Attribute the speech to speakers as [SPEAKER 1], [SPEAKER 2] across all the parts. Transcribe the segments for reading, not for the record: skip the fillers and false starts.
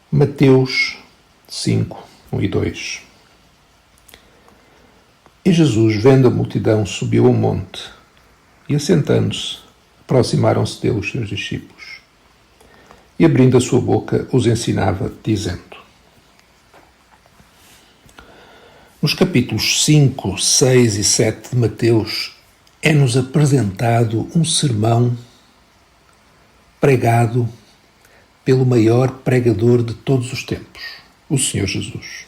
[SPEAKER 1] Mateus 5, 1 e 2. E Jesus, vendo a multidão, subiu ao monte, e assentando-se, aproximaram-se dele os seus discípulos. E abrindo a sua boca, os ensinava, dizendo. Nos capítulos 5, 6 e 7 de Mateus, é-nos apresentado um sermão pregado pelo maior pregador de todos os tempos, o Senhor Jesus.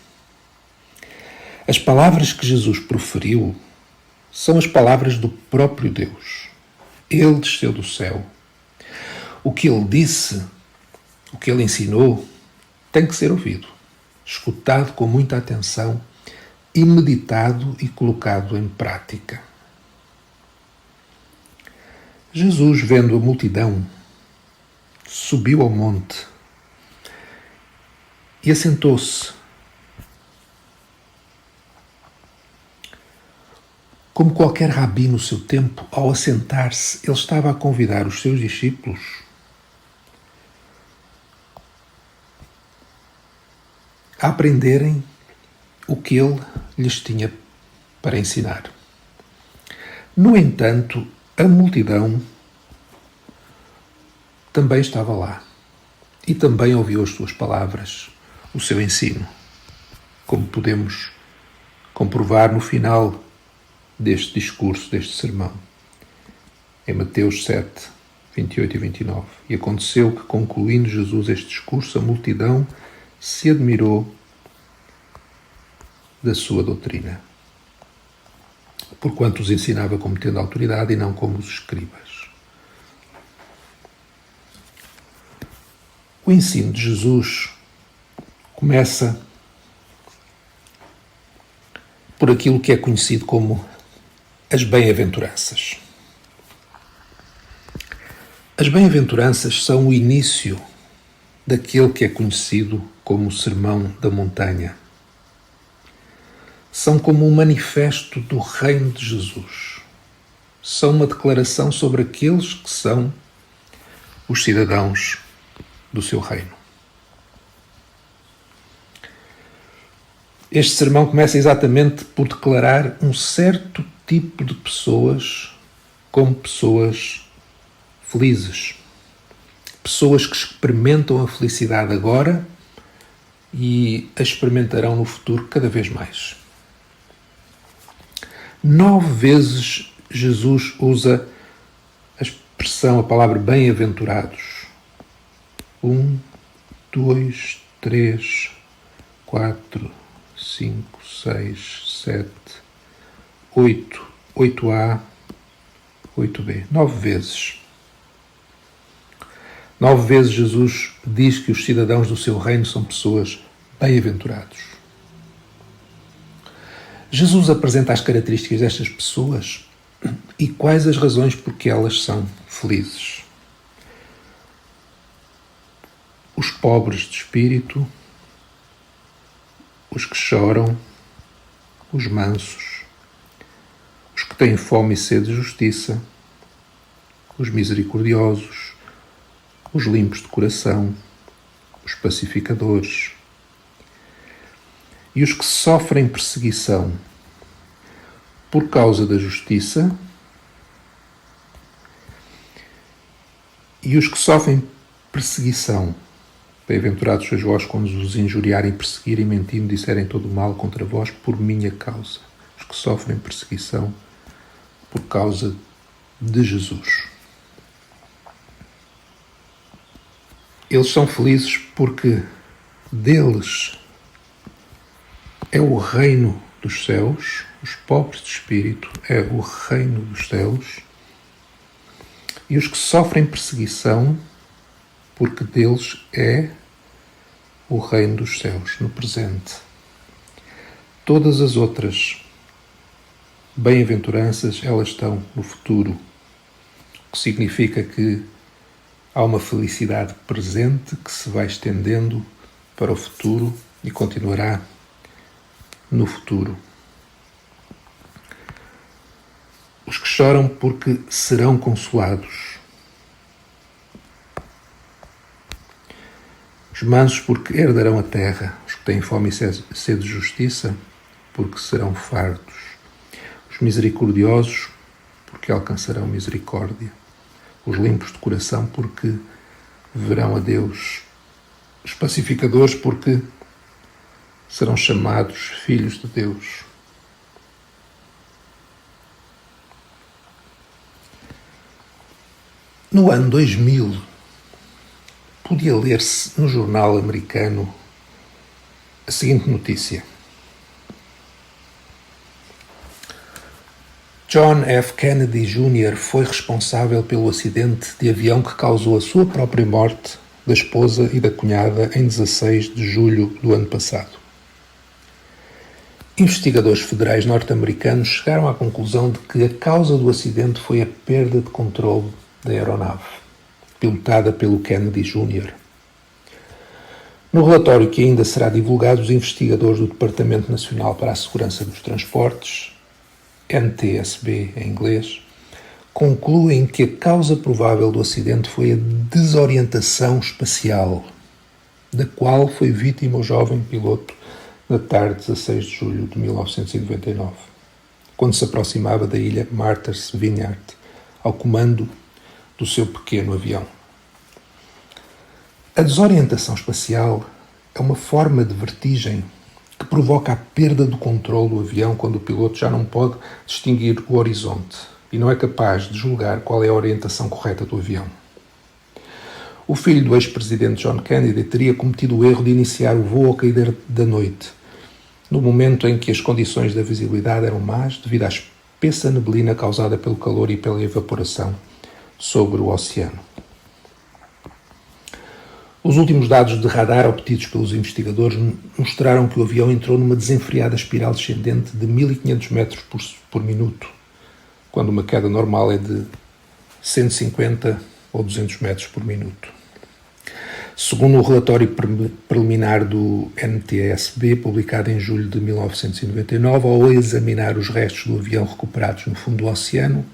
[SPEAKER 1] As palavras que Jesus proferiu são as palavras do próprio Deus. Ele desceu do céu. O que ele disse, o que ele ensinou, tem que ser ouvido, escutado com muita atenção e meditado e colocado em prática. Jesus, vendo a multidão, subiu ao monte e assentou-se. Como qualquer rabi no seu tempo, ao assentar-se, ele estava a convidar os seus discípulos a aprenderem o que ele lhes tinha para ensinar. No entanto, a multidão também estava lá e também ouviu as suas palavras, o seu ensino, como podemos comprovar no final deste discurso, deste sermão, em Mateus 7, 28 e 29. E aconteceu que, concluindo Jesus este discurso, a multidão se admirou da sua doutrina, porquanto os ensinava como tendo autoridade e não como os escribas. O ensino de Jesus começa por aquilo que é conhecido como as bem-aventuranças. As bem-aventuranças são o início daquele que é conhecido como o Sermão da Montanha. São como um manifesto do reino de Jesus. São uma declaração sobre aqueles que são os cidadãos do seu reino. Este sermão começa exatamente por declarar um certo tipo de pessoas como pessoas felizes. Pessoas que experimentam a felicidade agora e a experimentarão no futuro cada vez mais. 9 vezes Jesus usa a palavra bem-aventurados. 1, 2, 3, 4, 5, 6, 7, 8, 8A, 8B. 9 vezes. 9 vezes Jesus diz que os cidadãos do seu reino são pessoas bem-aventurados. Jesus apresenta as características destas pessoas e quais as razões por que elas são felizes. Os pobres de espírito, os que choram, os mansos, os que têm fome e sede de justiça, os misericordiosos, os limpos de coração, os pacificadores e os que sofrem perseguição por causa da justiça e os que sofrem perseguição. Bem-aventurados sois vós quando os injuriarem, perseguirem, mentindo, disserem todo o mal contra vós por minha causa. Os que sofrem perseguição por causa de Jesus. Eles são felizes porque deles é o reino dos céus. Os pobres de espírito é o reino dos céus. E os que sofrem perseguição porque deles é o reino dos céus, no presente. Todas as outras bem-aventuranças, elas estão no futuro, o que significa que há uma felicidade presente que se vai estendendo para o futuro e continuará no futuro. Os que choram porque serão consolados. Os mansos, porque herdarão a terra. Os que têm fome e sede de justiça, porque serão fartos. Os misericordiosos, porque alcançarão misericórdia. Os limpos de coração, porque verão a Deus. Os pacificadores, porque serão chamados filhos de Deus. No ano 2000, podia ler-se no jornal americano a seguinte notícia. John F. Kennedy Jr. foi responsável pelo acidente de avião que causou a sua própria morte, da esposa e da cunhada em 16 de julho do ano passado. Investigadores federais norte-americanos chegaram à conclusão de que a causa do acidente foi a perda de controle da aeronave, pilotada pelo Kennedy Jr. No relatório que ainda será divulgado, os investigadores do Departamento Nacional para a Segurança dos Transportes, NTSB em inglês, concluem que a causa provável do acidente foi a desorientação espacial, da qual foi vítima o jovem piloto na tarde de 16 de julho de 1999, quando se aproximava da ilha Martha's Vineyard, ao comando do seu pequeno avião. A desorientação espacial é uma forma de vertigem que provoca a perda do controle do avião quando o piloto já não pode distinguir o horizonte e não é capaz de julgar qual é a orientação correta do avião. O filho do ex-presidente John Kennedy teria cometido o erro de iniciar o voo ao cair da noite, no momento em que as condições da visibilidade eram más devido à espessa neblina causada pelo calor e pela evaporação sobre o oceano. Os últimos dados de radar obtidos pelos investigadores mostraram que o avião entrou numa desenfreada espiral descendente de 1500 metros por minuto, quando uma queda normal é de 150 ou 200 metros por minuto. Segundo o relatório preliminar do NTSB, publicado em julho de 1999, ao examinar os restos do avião recuperados no fundo do oceano,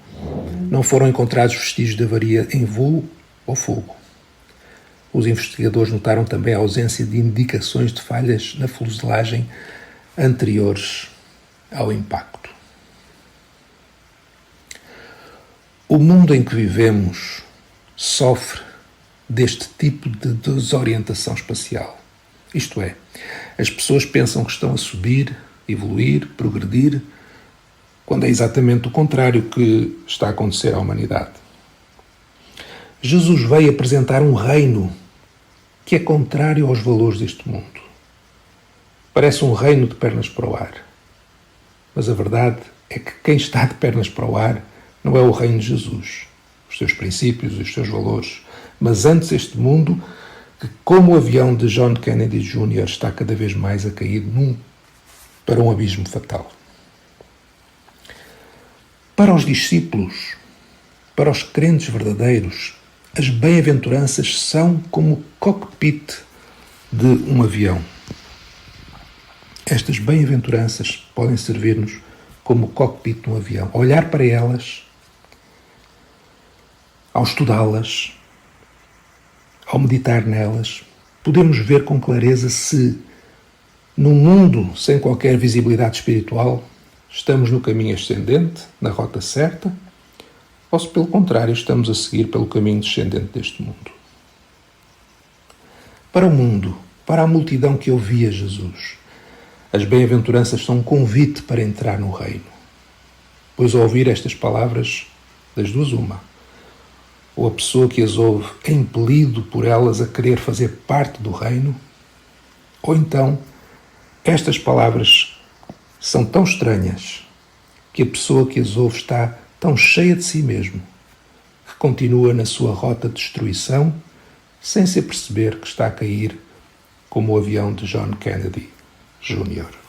[SPEAKER 1] não foram encontrados vestígios de avaria em voo ou fogo. Os investigadores notaram também a ausência de indicações de falhas na fuselagem anteriores ao impacto. O mundo em que vivemos sofre deste tipo de desorientação espacial. Isto é, as pessoas pensam que estão a subir, evoluir, progredir, quando é exatamente o contrário que está a acontecer à humanidade. Jesus veio apresentar um reino que é contrário aos valores deste mundo. Parece um reino de pernas para o ar. Mas a verdade é que quem está de pernas para o ar não é o reino de Jesus, os seus princípios e os seus valores, mas antes este mundo que, como o avião de John Kennedy Jr., está cada vez mais a cair para um abismo fatal. Para os discípulos, para os crentes verdadeiros, as bem-aventuranças são como o cockpit de um avião. Estas bem-aventuranças podem servir-nos como o cockpit de um avião. Ao olhar para elas, ao estudá-las, ao meditar nelas, podemos ver com clareza se, num mundo sem qualquer visibilidade espiritual, estamos no caminho ascendente, na rota certa, ou se, pelo contrário, estamos a seguir pelo caminho descendente deste mundo. Para o mundo, para a multidão que ouvia Jesus, as bem-aventuranças são um convite para entrar no reino. Pois ao ouvir estas palavras, das duas uma, ou a pessoa que as ouve é impelido por elas a querer fazer parte do reino, ou então estas palavras são tão estranhas que a pessoa que as ouve está tão cheia de si mesmo que continua na sua rota de destruição sem se aperceber que está a cair como o avião de John Kennedy Jr.